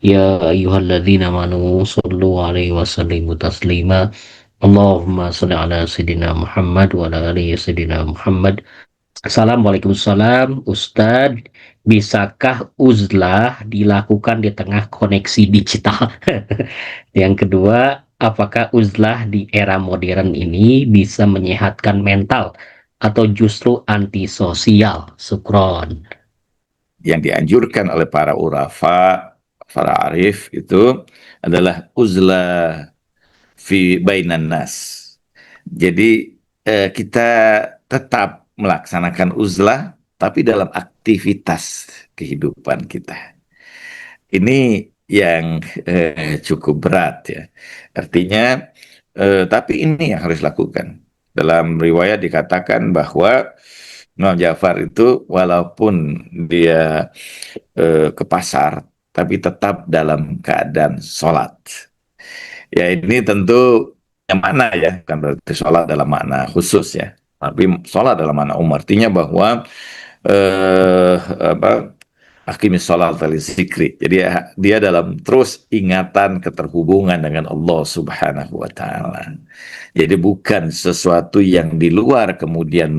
يا أيها الذين آمنوا صلوا عليه وسلموا تسليما اللهم صل على سيدنا محمد وعلى آله سيدنا Muhammad. Assalamualaikum salam Ustadz, bisakah uzlah dilakukan di tengah koneksi digital? Yang kedua, apakah uzlah di era modern ini bisa menyehatkan mental atau justru antisosial? Sukron. Yang dianjurkan oleh para urafa, para arif itu adalah uzlah fi bainan nas. Jadi kita tetap melaksanakan uzlah tapi dalam aktivitas kehidupan kita. Ini yang cukup berat ya. Artinya, tapi ini yang harus dilakukan. Dalam riwayat dikatakan bahwa Imam Ja'far itu walaupun dia ke pasar, tapi tetap dalam keadaan sholat. Ya ini tentu yang mana ya, kan berarti sholat dalam makna khusus ya. Tapi sholat dalam makna umum artinya bahwa eh, apa Hakimis sholat li zikri. Jadi dia dalam terus ingatan keterhubungan dengan Allah Subhanahu wa Ta'ala. Jadi bukan sesuatu yang di luar kemudian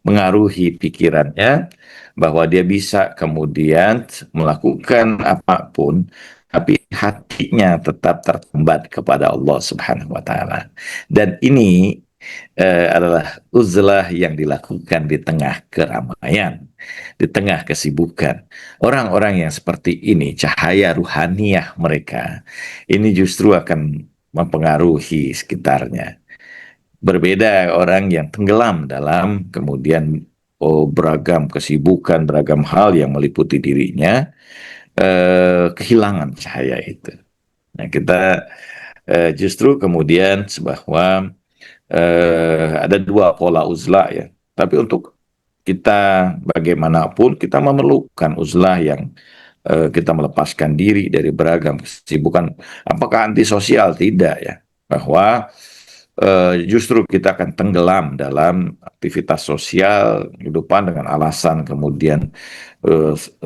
mengaruhi pikirannya, bahwa dia bisa kemudian melakukan apapun, tapi hatinya tetap tertumbat kepada Allah Subhanahu wa Ta'ala. Dan ini adalah uzlah yang dilakukan di tengah keramaian, di tengah kesibukan. Orang-orang yang seperti ini, cahaya ruhaniyah mereka, ini justru akan mempengaruhi sekitarnya. Berbeda orang yang tenggelam dalam kemudian beragam kesibukan, beragam hal yang meliputi dirinya, kehilangan cahaya itu. Nah, kita justru kemudian bahwa ada dua pola uzlah ya. Tapi untuk kita bagaimanapun kita memerlukan uzlah yang kita melepaskan diri dari beragam kesibukan. Apakah antisosial? Tidak ya. Bahwa justru kita akan tenggelam dalam aktivitas sosial kehidupan dengan alasan kemudian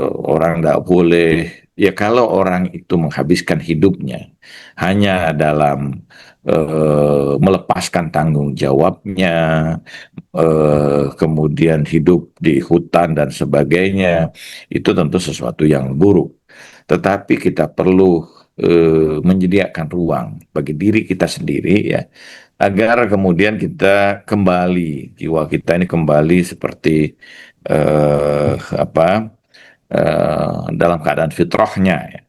orang tidak boleh. Ya kalau orang itu menghabiskan hidupnya hanya dalam melepaskan tanggung jawabnya, kemudian hidup di hutan dan sebagainya, itu tentu sesuatu yang buruk. Tetapi kita perlu menyediakan ruang bagi diri kita sendiri ya, agar kemudian kita kembali, jiwa kita ini kembali seperti dalam keadaan fitrahnya ya.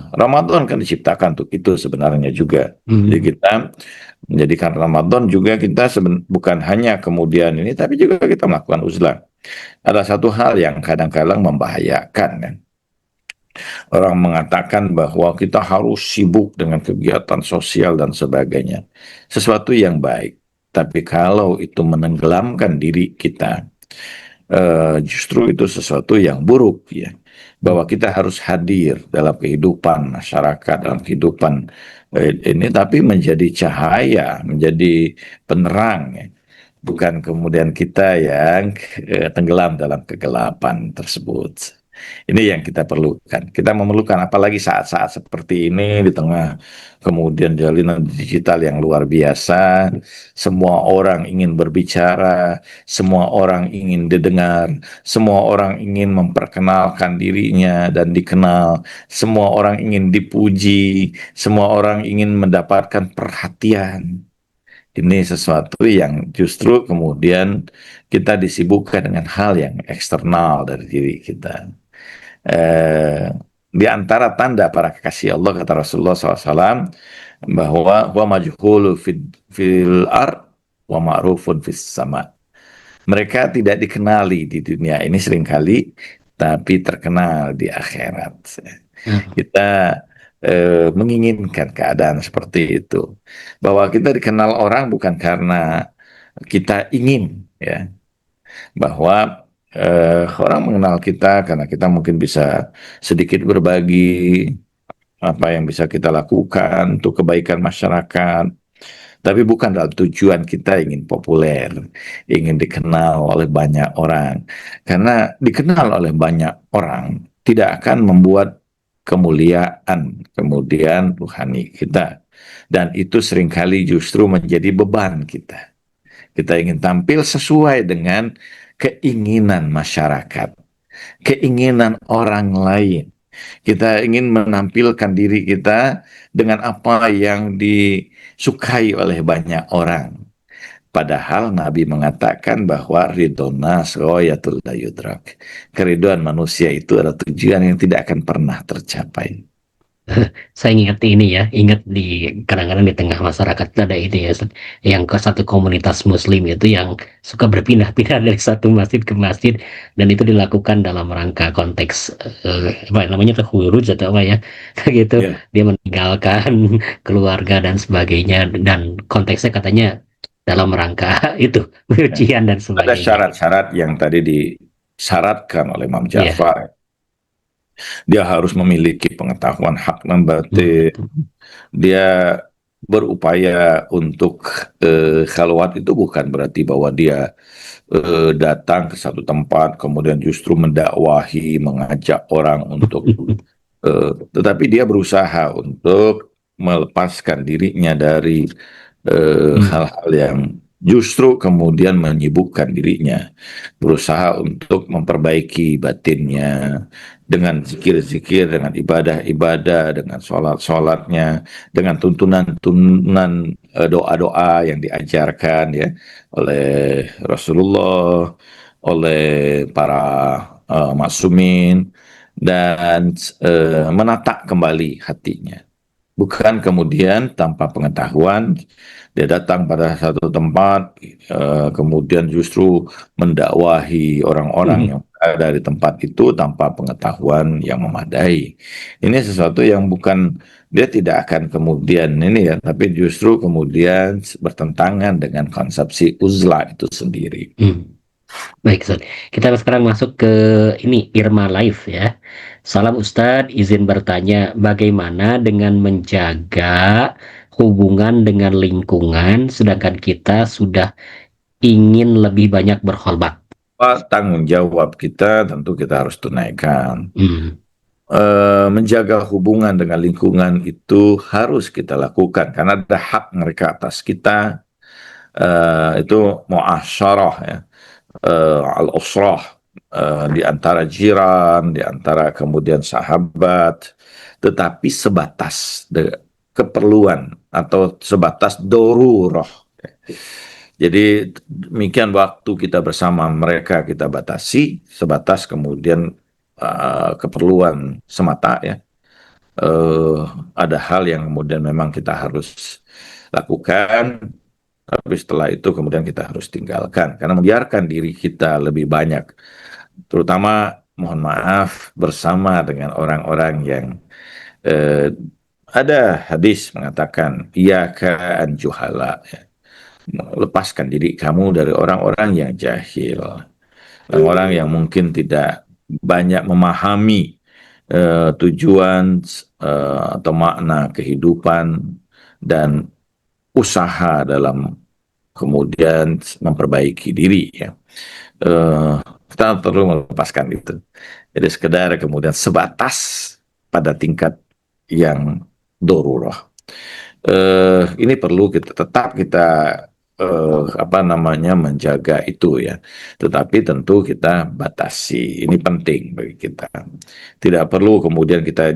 Ramadan kan diciptakan untuk itu sebenarnya juga. Jadi kita menjadikan Ramadan juga kita bukan hanya kemudian ini, tapi juga kita melakukan uzlah. Ada satu hal yang kadang-kadang membahayakan kan. Orang mengatakan bahwa kita harus sibuk dengan kegiatan sosial dan sebagainya. Sesuatu yang baik. Tapi kalau itu menenggelamkan diri kita, justru itu sesuatu yang buruk ya. Bahwa kita harus hadir dalam kehidupan masyarakat, dalam kehidupan ini, tapi menjadi cahaya, menjadi penerang ya. Bukan kemudian kita yang tenggelam dalam kegelapan tersebut. Ini yang kita perlukan. Kita memerlukan apalagi saat-saat seperti ini di tengah kemudian jalinan digital yang luar biasa. Semua orang ingin berbicara, semua orang ingin didengar, semua orang ingin memperkenalkan dirinya dan dikenal, semua orang ingin dipuji, semua orang ingin mendapatkan perhatian. Ini sesuatu yang justru kemudian kita disibukkan dengan hal yang eksternal dari diri kita. Di antara tanda para kekasih Allah, kata Rasulullah SAW, bahwa wa majhulu fil ard wa ma'rufun fis sama. Mereka tidak dikenali di dunia ini seringkali, tapi terkenal di akhirat. Kita menginginkan keadaan seperti itu, bahwa kita dikenal orang bukan karena kita ingin ya, bahwa orang mengenal kita karena kita mungkin bisa sedikit berbagi apa yang bisa kita lakukan untuk kebaikan masyarakat, tapi bukan dalam tujuan kita ingin populer, ingin dikenal oleh banyak orang. Karena dikenal oleh banyak orang tidak akan membuat kemuliaan kemudian rohani kita. Dan itu seringkali justru menjadi beban kita. Kita ingin tampil sesuai dengan keinginan masyarakat, keinginan orang lain. Kita ingin menampilkan diri kita dengan apa yang disukai oleh banyak orang. Padahal Nabi mengatakan bahwa ridho nas ghayatul la yudrak. Keriduan manusia itu adalah tujuan yang tidak akan pernah tercapai. Saya ingat ini ya, ingat di kadang-kadang di tengah masyarakat itu ada ini ya, yang ke satu komunitas Muslim itu yang suka berpindah-pindah dari satu masjid ke masjid, dan itu dilakukan dalam rangka konteks apa namanya khuruj atau apa ya, kayak gitu. Ya, Dia meninggalkan keluarga dan sebagainya, dan konteksnya katanya dalam rangka itu ya. ujian dan Ada sebagainya gitu. syarat-syarat yang tadi disyaratkan oleh Imam Iya. Ja'far. Dia harus memiliki pengetahuan hak dan batin. Betul. Dia berupaya untuk khalwat itu bukan berarti bahwa dia datang ke satu tempat kemudian justru mendakwahi, mengajak orang untuk tetapi dia berusaha untuk melepaskan dirinya dari Hmm. hal-hal yang justru kemudian menyibukkan dirinya, berusaha untuk memperbaiki batinnya dengan zikir-zikir, dengan ibadah-ibadah, dengan sholat-sholatnya, dengan tuntunan-tuntunan doa-doa yang diajarkan ya oleh Rasulullah, oleh para maksumin, dan menata kembali hatinya. Bukan kemudian tanpa pengetahuan dia datang pada satu tempat, kemudian justru mendakwahi orang-orang Hmm. yang ada di tempat itu tanpa pengetahuan yang memadai. Ini sesuatu yang bukan, dia tidak akan kemudian ini ya, tapi justru kemudian bertentangan dengan konsepsi uzlah itu sendiri. Hmm. Baik, Ustaz. Kita sekarang masuk ke ini Irma Live ya. Salam Ustadz, izin bertanya, bagaimana dengan menjaga hubungan dengan lingkungan sedangkan kita sudah ingin lebih banyak berkhotbah? Tanggung jawab kita tentu kita harus tunaikan. Hmm. Menjaga hubungan dengan lingkungan itu harus kita lakukan karena ada hak mereka atas kita, itu muasyarah ya, al-usrah, di antara jiran, di antara kemudian sahabat, tetapi sebatas keperluan atau sebatas dorurah. Jadi demikian waktu kita bersama mereka kita batasi sebatas kemudian keperluan semata ya. Eh, ada hal yang kemudian memang kita harus lakukan, tapi setelah itu kemudian kita harus tinggalkan karena membiarkan diri kita lebih banyak, terutama mohon maaf bersama dengan orang-orang yang eh, ada hadis mengatakan iya an juhala, ya. Lepaskan diri kamu dari orang-orang yang jahil, orang-orang yang mungkin tidak banyak memahami tujuan atau makna kehidupan dan usaha dalam kemudian memperbaiki diri ya. Eh, kita perlu melepaskan itu. Jadi sekedar kemudian sebatas pada tingkat yang dorurah. Ini perlu kita tetap kita apa namanya menjaga itu ya. Tetapi tentu kita batasi. Ini penting bagi kita. Tidak perlu kemudian kita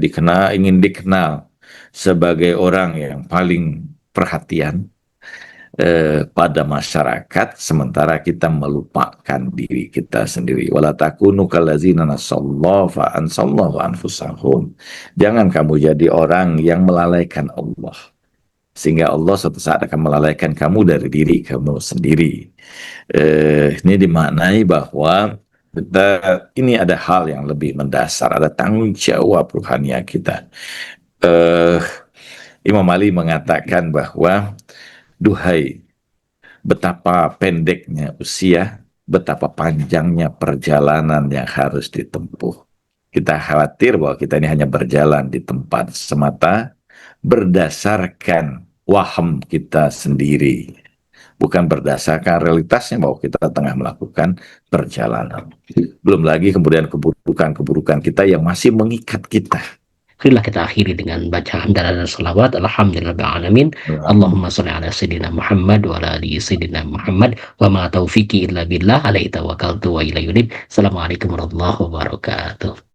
ingin dikenal sebagai orang yang paling perhatian pada masyarakat sementara kita melupakan diri kita sendiri. Wala takunu kallazina nasallaha fa ansallahu anfusahum. Jangan kamu jadi orang yang melalaikan Allah sehingga Allah suatu saat akan melalaikan kamu dari diri kamu sendiri. Ini dimaknai bahwa kita ini ada hal yang lebih mendasar, ada tanggung jawab ruhania kita. Eh, Imam Ali mengatakan bahwa duhai, betapa pendeknya usia, betapa panjangnya perjalanan yang harus ditempuh. Kita khawatir bahwa kita ini hanya berjalan di tempat semata berdasarkan waham kita sendiri, bukan berdasarkan realitasnya bahwa kita tengah melakukan perjalanan. Belum lagi kemudian keburukan-keburukan kita yang masih mengikat kita. Marilah kita akhiri dengan bacaan dan salawat. Alhamdulillahirrahmanirrahim. Allahumma salli ala Sayyidina Muhammad wa ala ali Sayyidina Muhammad wa ma taufiqi illa billah alaihi tawakkaltu wa ilaihi unib. Assalamualaikum warahmatullahi wabarakatuh.